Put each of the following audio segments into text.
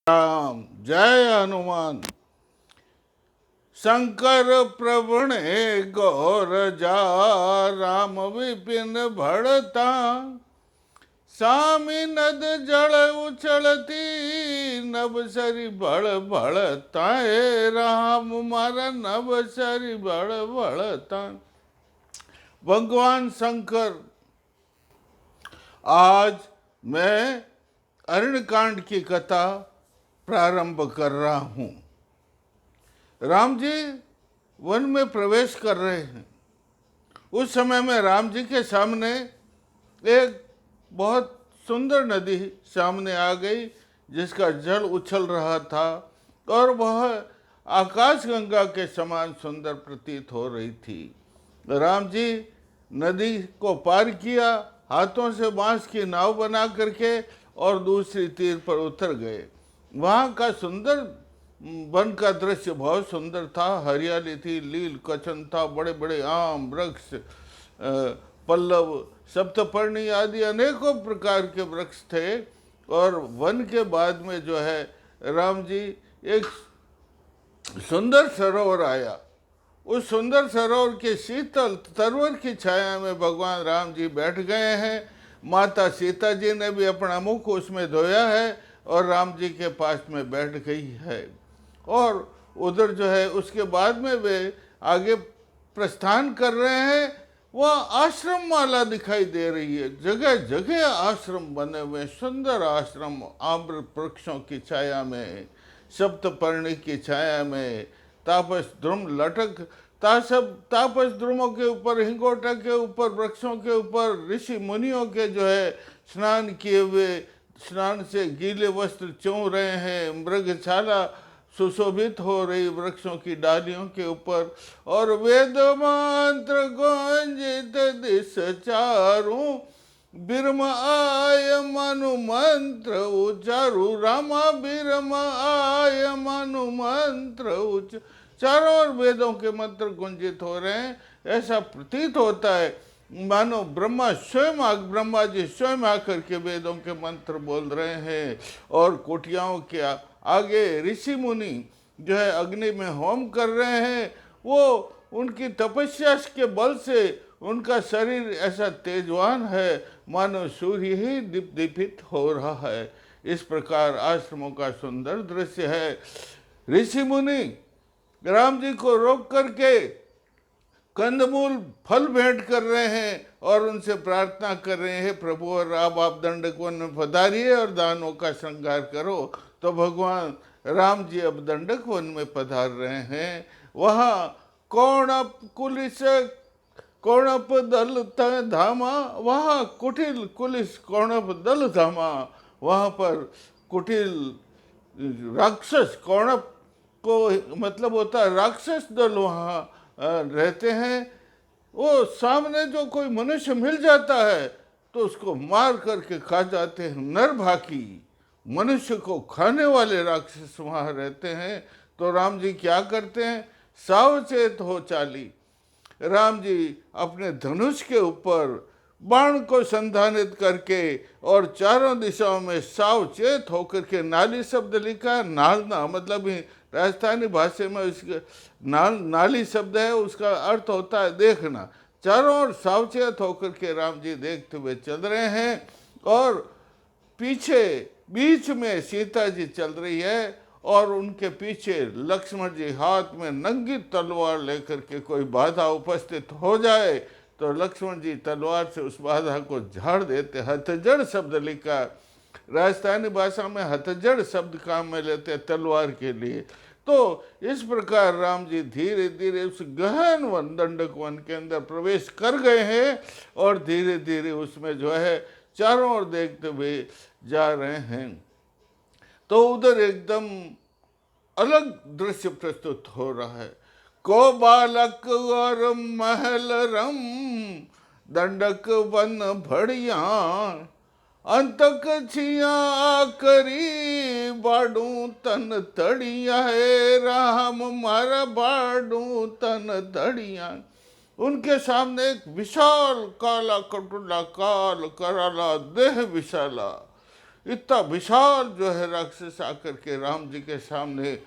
राम जय हनुमान। शंकर प्रभुणे गौर जा, राम विपिन भड़ता। सामी नद जल उछलती, नभ सरी बड़ भड़ता। राम मारा नभ सरी बड़ भड़ता। भगवान शंकर, आज मैं अरण्यकांड की कथा प्रारंभ कर रहा हूं। राम जी वन में प्रवेश कर रहे हैं। उस समय में राम जी के सामने एक बहुत सुंदर नदी सामने आ गई, जिसका जल उछल रहा था और वह आकाश गंगा के समान सुंदर प्रतीत हो रही थी। राम जी नदी को पार किया, हाथों से बांस की नाव बना करके, और दूसरी तीर पर उतर गए। वहाँ का सुंदर वन का दृश्य बहुत सुंदर था। हरियाली थी, लील कचन था, बड़े बड़े आम वृक्ष, पल्लव, सप्तपर्णी आदि अनेकों प्रकार के वृक्ष थे। और वन के बाद में जो है, राम जी एक सुंदर सरोवर आया। उस सुंदर सरोवर के शीतल तरवर की छाया में भगवान राम जी बैठ गए हैं। माता सीता जी ने भी अपना मुख उसमें धोया है और राम जी के पास में बैठ गई है। और उधर जो है, उसके बाद में वे आगे प्रस्थान कर रहे हैं। वह आश्रम माला दिखाई दे रही है, जगह जगह आश्रम बने हुए, सुंदर आश्रम, आम्र वृक्षों की छाया में, सप्तपर्णी की छाया में, तापस ध्रुम लटक तापस ध्रुमों के ऊपर, हिंगोटा के ऊपर, वृक्षों के ऊपर ऋषि मुनियों के जो है स्नान किए हुए, स्नान से गीले वस्त्र चूम रहे हैं। मृगशाला सुशोभित हो रही वृक्षों की डालियों के ऊपर, और वेद मंत्र गुंजित दिश चारों, बिरम आय मनु मंत्र उचारु, रामा बिरम आय मनु मंत्र उच। चारों ओर वेदों के मंत्र गुंजित हो रहे हैं। ऐसा प्रतीत होता है मानो ब्रह्मा जी स्वयं आकर के वेदों के मंत्र बोल रहे हैं। और कुटियाओं के आगे ऋषि मुनि जो है अग्नि में होम कर रहे हैं। वो उनकी तपस्या के बल से उनका शरीर ऐसा तेजवान है मानो सूर्य ही दीपित हो रहा है। इस प्रकार आश्रमों का सुंदर दृश्य है। ऋषि मुनि राम जी को रोक करके कंदमूल फल भेंट कर रहे हैं और उनसे प्रार्थना कर रहे हैं, प्रभु और आप दंडक वन में पधारिए और दानों का श्रृंगार करो। तो भगवान राम जी अब दंडक वन में पधार रहे हैं। वहाँ कौणप कुलिस कौणप दल धामा, वहाँ कुटिल कुलिस कौणप दल धामा, वहाँ पर कुटिल राक्षस, कौणप को मतलब होता है राक्षस दल, वहाँ रहते हैं। वो सामने जो कोई मनुष्य मिल जाता है तो उसको मार करके खा जाते हैं। नरभाकी मनुष्य को खाने वाले राक्षस वहाँ रहते हैं। तो राम जी क्या करते हैं, सावचेत हो चाली। राम जी अपने धनुष के ऊपर बाण को संधानित करके और चारों दिशाओं में सावचेत होकर के, नाली शब्द लिखा, नालना मतलब ही राजस्थानी भाषा में उसका नाली शब्द है, उसका अर्थ होता है देखना। चारों ओर सावचेत होकर के राम जी देखते हुए चल रहे हैं। और पीछे बीच में सीता जी चल रही है और उनके पीछे लक्ष्मण जी हाथ में नंगी तलवार लेकर के, कोई बाधा उपस्थित हो जाए तो लक्ष्मण जी तलवार से उस बाधा को झाड़ देते। हथजड़ शब्द लिखा, राजस्थानी भाषा में हथजड़ शब्द काम में लेते हैं तलवार के लिए। तो इस प्रकार राम जी धीरे धीरे उस गहन वन, दंडक वन के अंदर प्रवेश कर गए हैं और धीरे धीरे उसमें जो है चारों ओर देखते हुए जा रहे हैं। तो उधर एकदम अलग दृश्य प्रस्तुत हो रहा है। को बालक और महल रम, दंडक वन भड़िया, अंतक छिया करी, बाडू तन तड़िया है, राम मारा बाडू तन तड़िया। उनके सामने एक विशाल काला कटुला, काल कराला, देह विशाला, इतना विशाल जो है राक्षस आकर के राम जी के सामने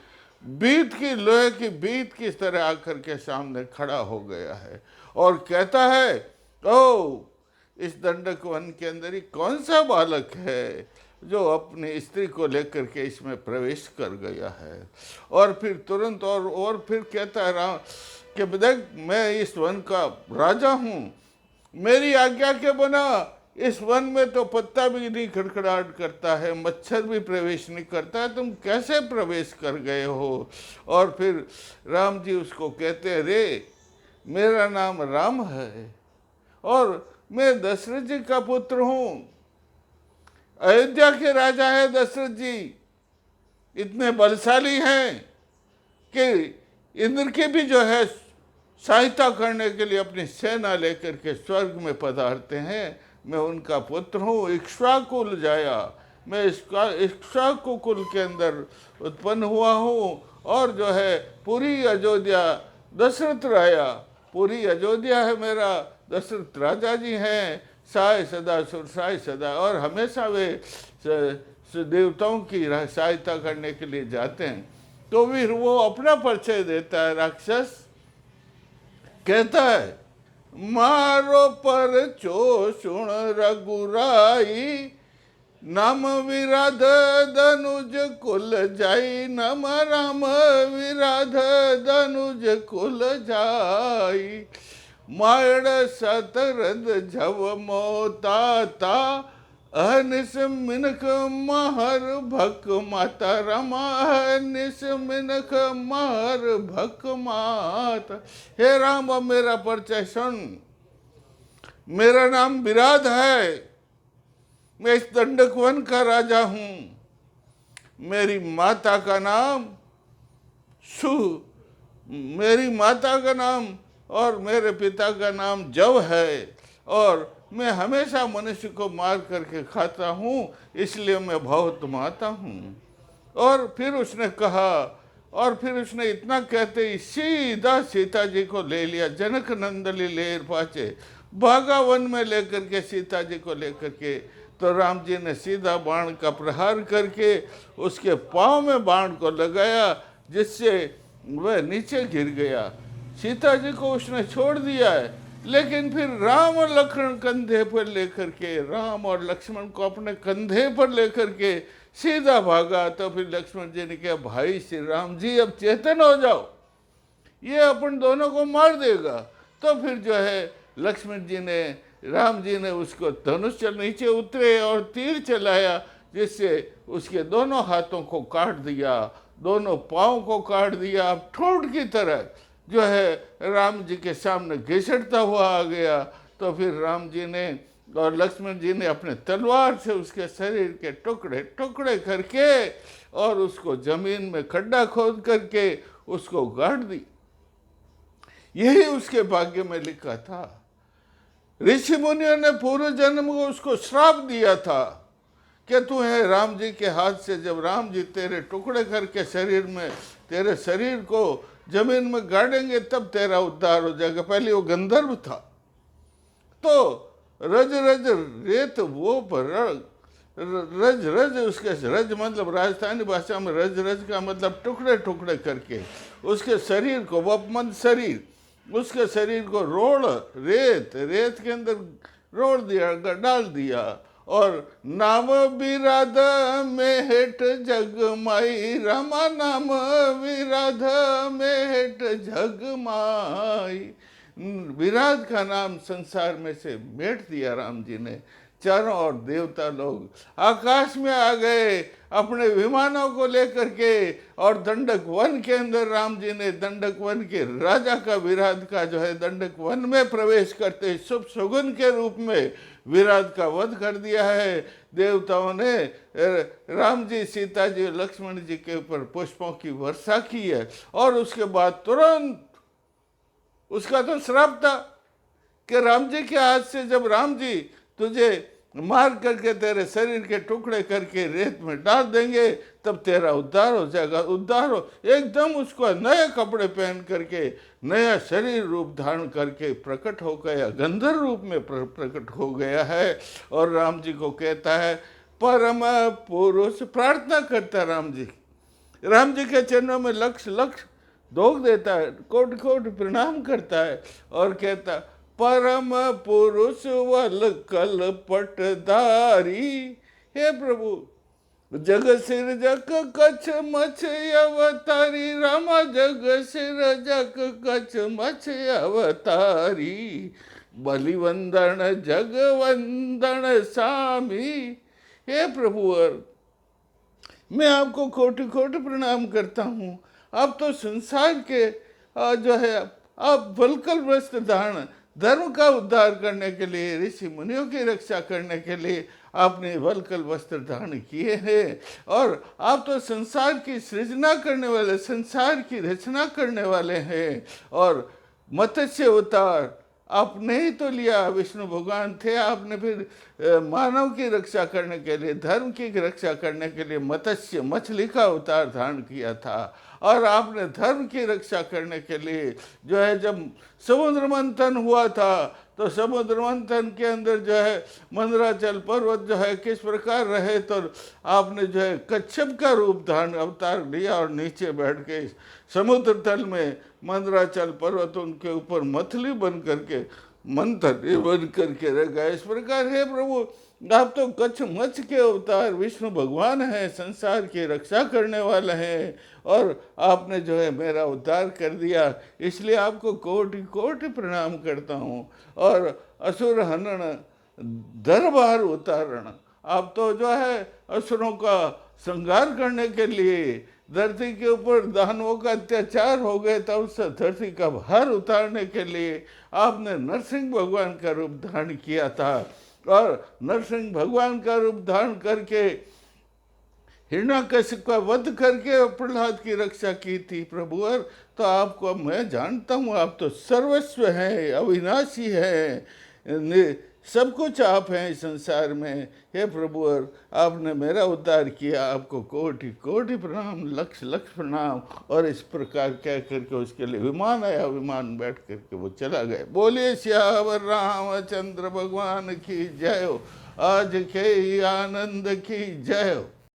बीत की, लोहे की बीत की तरह आकर के सामने खड़ा हो गया है और कहता है, ओ इस दंडक वन के अंदर ही कौन सा बालक है जो अपनी स्त्री को लेकर के इसमें प्रवेश कर गया है। और फिर तुरंत और फिर कहता है राम कि देख, मैं इस वन का राजा हूँ, मेरी आज्ञा के बिना इस वन में तो पत्ता भी नहीं खड़खड़ाहट करता है, मच्छर भी प्रवेश नहीं करता है, तुम कैसे प्रवेश कर गए हो। और फिर राम जी उसको कहते हैं, रे मेरा नाम राम है और मैं दशरथ जी का पुत्र हूँ। अयोध्या के राजा है दशरथ जी, इतने बलशाली हैं कि इंद्र की भी जो है सहायता करने के लिए अपनी सेना लेकर के स्वर्ग में पधारते हैं। मैं उनका पुत्र हूँ, इक्ष्वाकुल जाया, मैं इक्ष्वाकु कुल के अंदर उत्पन्न हुआ हूँ। और जो है पूरी अयोध्या दशरथ राया, पूरी अयोध्या है मेरा, दशरथ राजा जी हैं, साय सदा सुरसाय सदा, और हमेशा वे देवताओं की सहायता करने के लिए जाते हैं। तो फिर वो अपना परिचय देता है। राक्षस कहता है, मारो पर चो सुण रघुराई, नाम विराध धनुज कुल जाई, नाम राम विराध धनुज कुल जाई। मायड़ सतरद झव मोता अहनिस मिनख महर भक माता, रमा अहनिस मिनख महर भक माता। हे राम, अब मेरा परिचय सुन। मेरा नाम विराध है, मैं इस दंडक वन का राजा हूँ। मेरी माता का नाम मेरी माता का नाम और मेरे पिता का नाम जव है, और मैं हमेशा मनुष्य को मार करके खाता हूँ, इसलिए मैं बहुत माता हूँ। और फिर उसने कहा, और फिर उसने इतना कहते ही सीधा सीता जी को ले लिया। जनक नंदली लेर पाचे, भागा वन में लेकर के सीता जी को लेकर के। तो राम जी ने सीधा बाण का प्रहार करके उसके पाँव में बाण को लगाया, जिससे वह नीचे गिर गया। सीता जी को उसने छोड़ दिया है, लेकिन फिर राम और लक्ष्मण कंधे पर लेकर के, राम और लक्ष्मण को अपने कंधे पर लेकर के सीधा भागा। तो फिर लक्ष्मण जी ने कहा, भाई श्री राम जी अब चेतन हो जाओ, ये अपन दोनों को मार देगा। तो फिर जो है लक्ष्मण जी ने, राम जी ने उसको धनुष नीचे उतरे और तीर चलाया, जिससे उसके दोनों हाथों को काट दिया, दोनों पाँव को काट दिया। अब ठोड़ की तरह जो है राम जी के सामने घिसटता हुआ आ गया। तो फिर राम जी ने और लक्ष्मण जी ने अपने तलवार से उसके शरीर के टुकड़े टुकड़े करके और उसको जमीन में खड्डा खोद करके उसको गाड़ दी। यही उसके भाग्य में लिखा था। ऋषि मुनियों ने पूर्व जन्म को उसको श्राप दिया था कि तू है राम जी के हाथ से, जब राम जी तेरे टुकड़े करके शरीर में, तेरे शरीर को जमीन में गाड़ेंगे तब तेरा उद्धार हो जाएगा। पहले वो गंधर्व था, तो रज रज रेत वो पर रज रज, उसके रज मतलब राजस्थानी भाषा में रज रज का मतलब टुकड़े टुकड़े करके उसके शरीर को, वो अपमंद शरीर, उसके शरीर को रोड़, रेत के अंदर रोड़ दिया, डाल दिया। और नाम विराध में हेठ जगमाई, रामा नाम विराध में हेठ जगमाई। विराध का नाम संसार में से मेट दिया राम जी ने। चारों ओर देवता लोग आकाश में आ गए अपने विमानों को लेकर के, और दंडक वन के अंदर राम जी ने दंडक वन के राजा का, विराध का जो है दंडक वन में प्रवेश करते शुभ शगुन के रूप में विराध का वध कर दिया है। देवताओं ने राम जी, सीता जी, लक्ष्मण जी के ऊपर पुष्पों की वर्षा की है। और उसके बाद तुरंत उसका तो श्राप था कि राम जी के हाथ से जब राम जी तुझे मार करके तेरे शरीर के टुकड़े करके रेत में डाल देंगे तब तेरा उद्धार हो जाएगा। उद्धार हो, एकदम उसको नए कपड़े पहन करके, नया शरीर रूप धारण करके प्रकट हो गया, गंधर्व रूप में प्रकट हो गया है। और राम जी को कहता है, परम पुरुष। प्रार्थना करता राम जी के चरणों में लक्ष लक्ष धोख देता है, कोटि कोटि प्रणाम करता है और कहता परम पुरुष वल कल पटधारी। हे प्रभु, जग सिरजक कछ मछ अवतारी, रामा जग सिरजक कछ मछ अवतारी, बलिवंदन जगवंदन स्वामी। हे प्रभु, मैं आपको कोटि कोटि प्रणाम करता हूँ। आप तो संसार के जो है, आप वल्कल वस्त्र धारण, धर्म का उद्धार करने के लिए, ऋषि मुनियों की रक्षा करने के लिए आपने वल्कल वस्त्र धारण किए हैं। और आप तो संसार की सृजना करने वाले, संसार की रचना करने वाले हैं। और मत्स्य अवतार आपने ही तो लिया, विष्णु भगवान थे, आपने फिर मानव की रक्षा करने के लिए, धर्म की रक्षा करने के लिए मत्स्य, मछली का अवतार धारण किया था। और आपने धर्म की रक्षा करने के लिए जो है, जब समुद्र मंथन हुआ था तो समुद्र मंथन के अंदर जो है मंदराचल पर्वत जो है किस प्रकार रहे, तो आपने जो है कच्छप का रूप धारण अवतार लिया और नीचे बैठ के समुद्र तल में मंदराचल पर्वत उनके ऊपर मछली बन करके, मंथन बन करके रह गए। इस प्रकार है प्रभु, आप तो कच्छ मच्छ के अवतार विष्णु भगवान हैं, संसार की रक्षा करने वाले हैं। और आपने जो है मेरा उद्धार कर दिया, इसलिए आपको कोटि कोटि प्रणाम करता हूँ। और असुर हनन दरबार उतारण, आप तो जो है असुरों का संहार करने के लिए, धरती के ऊपर दानवों का अत्याचार हो गए तब उस धरती का भार उतारने के लिए आपने नरसिंह भगवान का रूप धारण किया था। और नरसिंह भगवान का रूप धारण करके हिरण्याकश्यप का वध करके प्रहलाद की रक्षा की थी प्रभु। और तो आपको मैं जानता हूँ, आप तो सर्वस्व हैं, अविनाशी हैं, सब कुछ आप हैं इस संसार में। हे प्रभु, और आपने मेरा उद्धार किया, आपको कोटि कोटि प्रणाम, लक्ष लक्ष प्रणाम। और इस प्रकार कह करके उसके लिए विमान आया, विमान बैठ करके वो चला गया। बोलिए श्यावर रामचंद्र भगवान की जय हो, आज के आनंद की जय हो।